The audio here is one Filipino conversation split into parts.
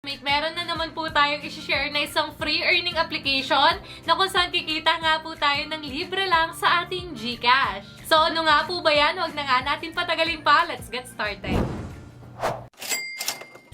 classmate, meron na naman po tayong isi-share na isang free earning application na kung saan kikita nga po tayo ng libre lang sa ating GCash. So ano nga po ba yan? Huwag na nga natin patagalin pa. Let's get started.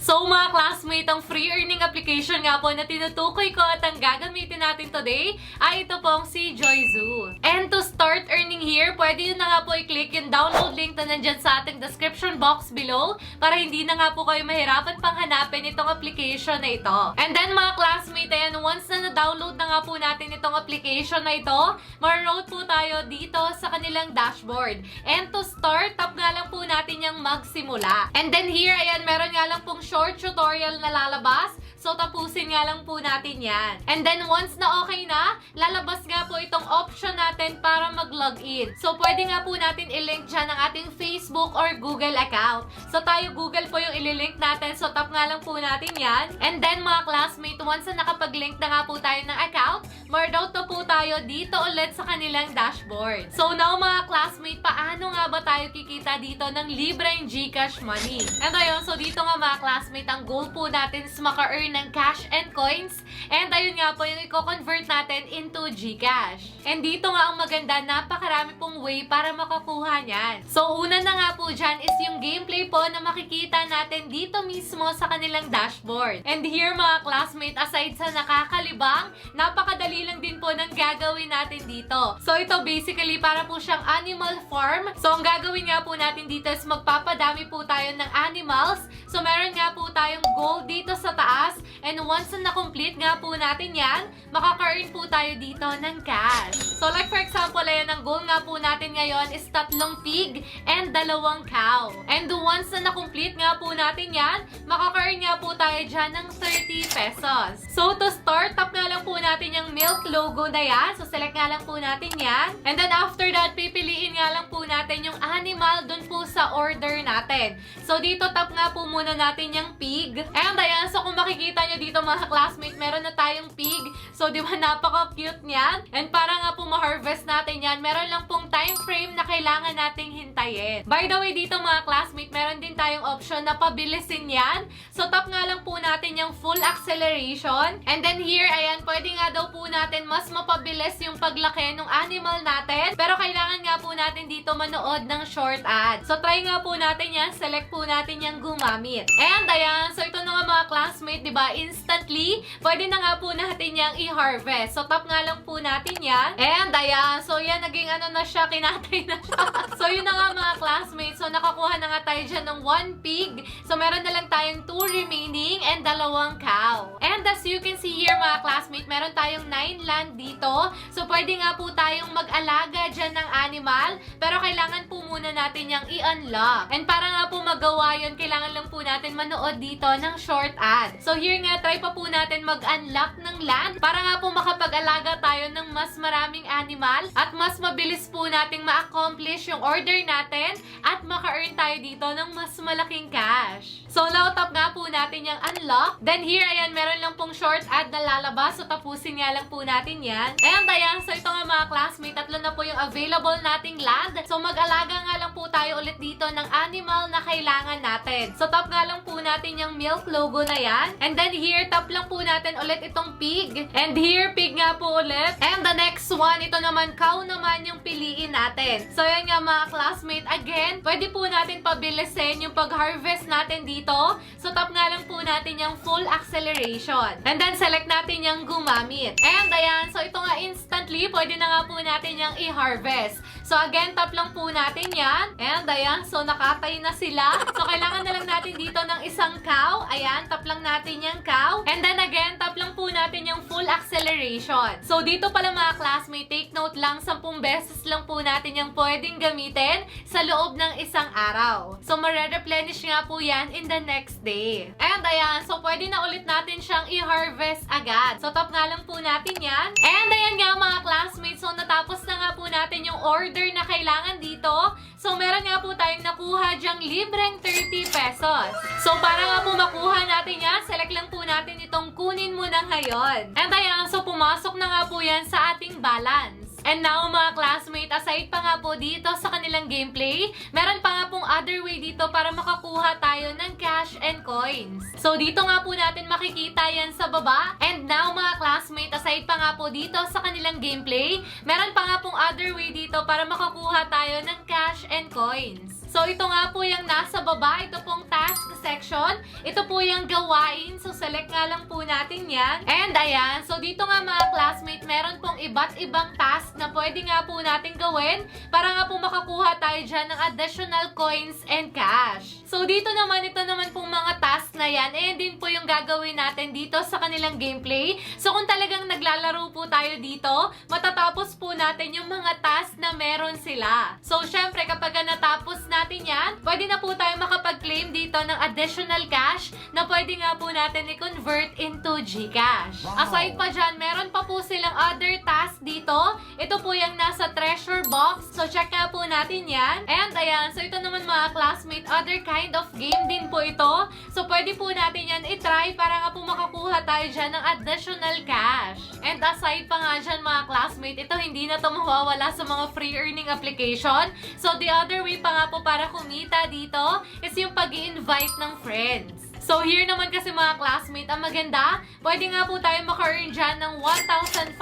So mga classmate, ang free earning application nga po na tinutukoy ko at ang gagamitin natin today ay ito pong si Joyzoo. And to start earning here, pwede nyo na nga po i-click yung download link na nandyan sa ating description box below para hindi na nga po kayo mahirapan pang hanapin itong application na ito. And then mga classmate, ayan, once na na-download na nga po natin itong application na ito, ma-road po tayo dito sa kanilang dashboard. And to start, tap nga lang po natin yung magsimula. And then here, ayan, meron nga lang pong short tutorial na lalabas. So, tapusin nga lang po natin yan. And then, once na okay na, lalabas nga po itong option natin para mag-login. So, pwede nga po natin i-link dyan ang ating Facebook or Google account. So, tayo Google po yung ililink natin. So, tap nga lang po natin yan. And then, mga classmate, once na nakapag-link na nga po tayo ng account, ma-route na po tayo dito ulit sa kanilang dashboard. So, now mga classmate, paano nga ba tayo kikita dito ng libreng GCash money? And ayun, so dito nga mga classmate, ang goal po natin is maka-earn ng cash and coins. And ayun nga po yung i-convert natin into GCash. And dito nga ang maganda, napakarami pong way para makakuha niyan. So una na nga po dyan is yung gameplay po na makikita natin dito mismo sa kanilang dashboard. And here mga classmate, aside sa nakakalibang, napakadali lang din po ng gagawin natin dito. So ito basically para po siyang animal farm. So ang gagawin nga po natin dito is magpapadami po tayo ng animals. So meron nga po tayong goal dito sa taas. And once na na-complete nga po natin yan, makaka-earn po tayo dito ng cash. So like for example, ayan, ang goal nga po natin ngayon is 3 pig and 2 cow. And once na na-complete nga po natin yan, makaka-earn nga po tayo dyan ng 30 pesos. So to start, tap nga lang po natin yung milk logo na yan. So select nga lang po natin yan. And then after that, pipiliin nga lang po natin yung animal dun po sa order natin. So dito tap nga po muna natin yung pig. And ayan, so kung makikita nyo dito mga classmate, meron na tayong pig. So di ba napaka-cute niyan? And para nga po ma-harvest natin yan, meron lang pong time frame na kailangan nating hintayin. By the way, dito mga classmate, meron din tayong option na pabilisin yan. So tap nga lang po natin yung full acceleration. And then here, ayan, pwede nga daw po natin mas mapabilis yung paglaki ng animal natin. Pero kailangan nga po natin dito manood ng short ad. So try nga po natin yan. Select po natin yung gumamit. And ayan, so ito na nga mga classmate, diba? Instantly, pwede na nga po natin yung i-harvest. So tap nga lang po natin yan. And ayan, so yan, naging ano na siya, kinatay na siya. So yun na nga mga classmates. So nakakuha na nga tayo dyan ng 1 pig. So meron na lang tayong 2 remaining and 2 cow. And as you can see here mga classmate, meron tayong 9 land dito. So pwede nga po tayong mag-alaga dyan ng animal. Pero kailangan po muna natin yung i-unlock. And para nga po magawa yun, kailangan lang po natin manood dito ng short ad. So here nga, try pa po natin mag-unlock ng land para nga po makapag-alaga tayo ng mas maraming animal at mas mabilis po nating ma-accomplish yung order natin at maka-earn tayo dito ng mas malaking cash. So now, tap nga po natin yung unlock. Then here, ayan, meron lang pong short ad na lalabas. So tapusin nga lang po natin yan. And ayan, so ito nga mga classmate, 3 na po yung available nating land. So mag-alaga nga lang po tayo ulit dito ng animal na kailangan natin. So tap nga lang po natin yung milk logo na yan. And then here, tap lang po natin ulit itong pig. And here, pig nga po ulit. And the next one, ito naman, cow naman yung piliin natin. So yan nga mga classmate, again, pwede po natin pabilisin yung pag-harvest natin dito. So tap nga lang po natin yung full acceleration. And then select natin yung gumamit. And ayan, so ito nga instantly, pwede na nga po natin yung i-harvest. So again, tap lang po natin yan. And ayan, so nakatay na sila. So kailangan na lang natin dito ng isang cow. Ayan, tap lang natin yung cow. And then again, tap lang po natin yung full acceleration. So dito pala mga classmate, take note lang, 10 beses lang po natin yung pwedeng gamitin sa loob ng isang araw. So mare-replenish nga po yan in the next day. And ayan, so pwede na ulit natin siyang i-harvest agad. So tap nga lang po natin yan. And ayan nga mga classmates, so natapos na nga po natin yung order na kailangan dito. So meron nga po tayong nakuha dyang libreng 30 pesos. So para nga po makuha natin yan, select lang po natin itong kunin mo na ngayon. And ayan, so pumasok na nga po yan sa ating balance. And now mga classmate, aside pa nga po dito sa kanilang gameplay, meron pa nga pong other way dito para makakuha tayo ng cash and coins. So dito nga po natin makikita yan sa baba. And now mga classmate, aside pa nga po dito sa kanilang gameplay, meron pa nga pong other way dito para makakuha tayo ng cash and coins. So ito nga po yung nasa baba, ito pong task section. Ito po yung gawain. So select nga lang po natin yan. And ayan, so dito nga mga classmate, meron pong iba't ibang task na pwede nga po natin gawin para nga po makakuha tayo dyan ng additional coins and cash. So dito naman, ito naman pong mga task na yan, eh din po yung gagawin natin dito sa kanilang gameplay. So kung talagang naglalaro po tayo dito, matatapos po natin yung mga task na meron sila. So syempre, kapag natapos natin yan, pwede na po tayo makapag-claim dito ng additional cash na pwede nga po natin i-convert into GCash. Wow. Aside pa dyan, meron pa po silang other task dito. Ito po yung nasa treasure box. So check nga po natin yan. And ayan, so ito naman mga classmate, other kind of game din po ito. So pwede po natin yan i-try para nga po makakuha tayo dyan ng additional cash. And aside pa nga dyan mga classmate, ito hindi na ito mawawala sa mga free earning application. So the other way pa nga po para kumita dito is yung pag-i-invite ng friends. So here naman kasi mga classmate, ang maganda, pwede nga po tayo maka-earn dyan ng 1,500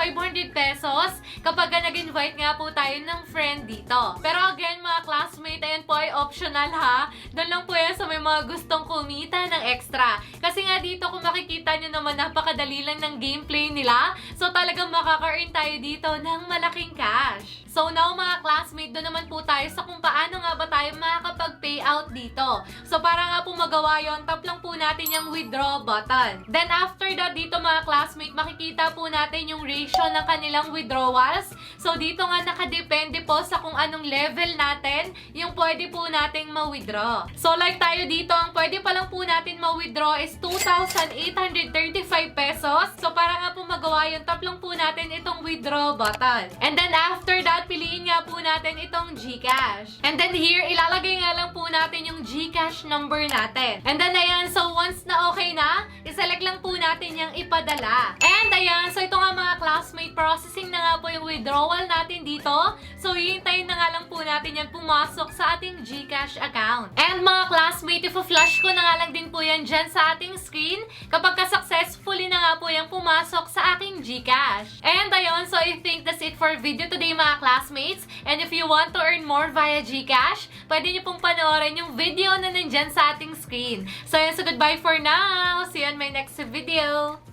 pesos kapag nag-invite nga po tayo ng friend dito. Pero again mga classmate, ayan po ay optional ha. Doon lang po yan sa may mga gustong kumita ng extra. Kasi nga dito kung makikita nyo naman, napakadali lang ng gameplay nila. So talagang makaka-earn tayo dito ng malaking cash. So now mga classmate, doon naman po tayo sa kung paano nga ba tayo makakapag-payout dito. So para nga po magawa yon, tap lang po natin yung withdraw button. Then after that, dito mga classmate, makikita po natin yung ratio ng kanilang withdrawals. So dito nga nakadepende po sa kung anong level natin yung pwede po nating ma-withdraw. So like tayo dito, ang pwede pa lang po natin ma-withdraw is 2,835 pesos. So para nga po magawa yun, tap lang po natin itong withdraw button. And then after that, piliin nga po natin itong GCash. And then here, ilalagay nga lang po natin yung GCash number natin. And then ayan, so once na okay na, iselect lang po natin yung ipadala. And ayan, so ito nga mga classmate, processing na nga po yung withdrawal natin dito. So hihintayin na nga lang po natin yan pumasok sa ating GCash account. And mga classmate, ifo-flash ko na nga lang din po yan dyan sa ating screen kapag successfully na nga po yan pumasok sa aking GCash. And ayun, so I think that's it for video today mga classmates. And if you want to earn more via GCash, pwede nyo pong panoorin yung video na nandyan sa ating screen. So yun, so goodbye for now. See you on my next video.